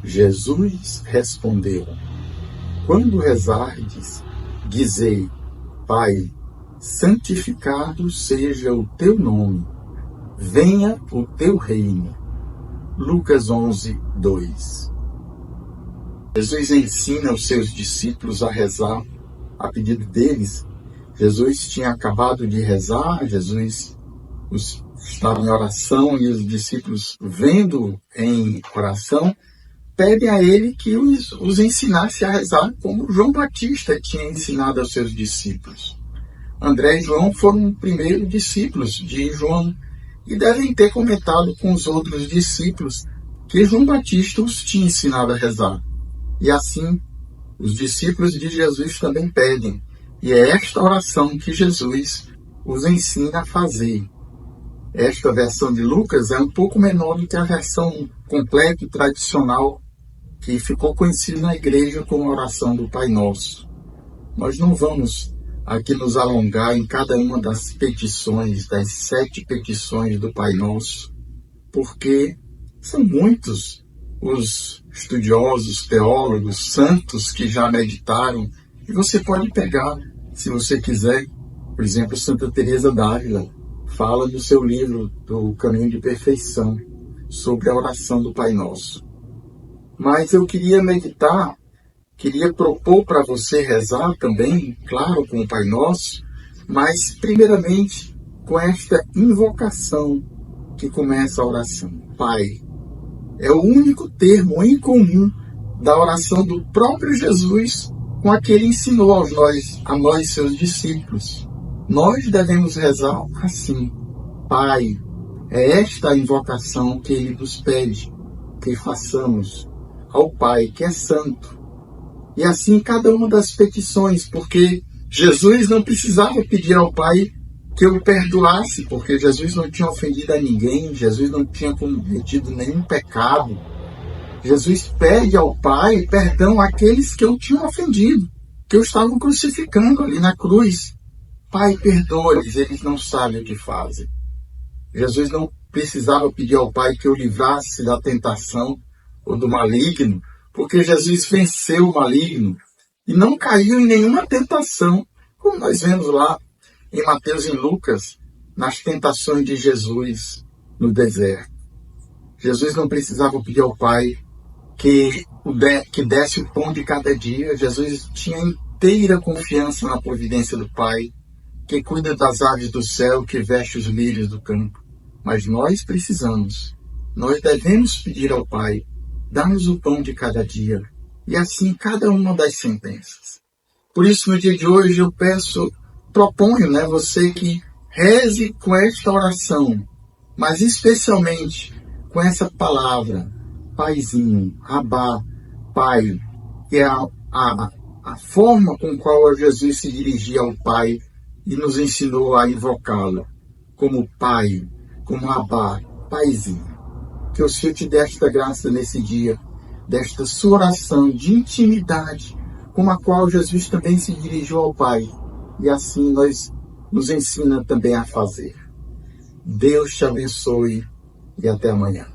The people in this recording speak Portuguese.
Jesus respondeu: quando rezardes, dizei: Pai, santificado seja o teu nome, venha o teu reino. Lucas 11, 2. Jesus ensina os seus discípulos a rezar a pedido deles. Jesus tinha acabado de rezar, Jesus estava em oração e os discípulos, vendo em oração, pedem a ele que os ensinasse a rezar como João Batista tinha ensinado aos seus discípulos. André e João foram os primeiros discípulos de João e devem ter comentado com os outros discípulos que João Batista os tinha ensinado a rezar. E assim, os discípulos de Jesus também pedem. E é esta oração que Jesus os ensina a fazer. Esta versão de Lucas é um pouco menor do que a versão completa e tradicional que ficou conhecida na igreja como a oração do Pai Nosso. Nós não vamos aqui nos alongar em cada uma das petições, das 7 petições do Pai Nosso, porque são muitos os estudiosos, teólogos, santos que já meditaram, e você pode pegar, se você quiser, por exemplo, Santa Teresa d'Ávila fala no seu livro do Caminho de Perfeição sobre a oração do Pai Nosso. Mas eu queria meditar, queria propor para você rezar também, claro, com o Pai Nosso, mas primeiramente com esta invocação que começa a oração. Pai. É o único termo em comum da oração do próprio Jesus com a que ele ensinou a nós, seus discípulos. Nós devemos rezar assim. Pai. É esta a invocação que ele nos pede que façamos ao Pai, que é santo. E assim cada uma das petições, porque Jesus não precisava pedir ao Pai que o perdoasse, porque Jesus não tinha ofendido a ninguém, Jesus não tinha cometido nenhum pecado. Jesus pede ao Pai perdão àqueles que o tinham ofendido, que o estavam crucificando ali na cruz. Pai, perdoa-lhes, eles não sabem o que fazem. Jesus não precisava pedir ao Pai que o livrasse da tentação ou do maligno, porque Jesus venceu o maligno e não caiu em nenhuma tentação, como nós vemos lá em Mateus e em Lucas, nas tentações de Jesus no deserto. Jesus não precisava pedir ao Pai que desse o pão de cada dia. Jesus tinha inteira confiança na providência do Pai, que cuida das aves do céu, que veste os lírios do campo. Mas nós devemos pedir ao Pai, dá-nos o pão de cada dia, e assim cada uma das sentenças. Por isso, no dia de hoje, eu proponho, você que reze com esta oração, mas especialmente com essa palavra, Paizinho, Abá, Pai, que é a forma com qual Jesus se dirigia ao Pai e nos ensinou a invocá-lo, como Pai, como Abá, Paizinho. Que o Senhor te dê esta graça nesse dia, desta sua oração de intimidade, como a qual Jesus também se dirigiu ao Pai, e assim nos ensina também a fazer. Deus te abençoe e até amanhã.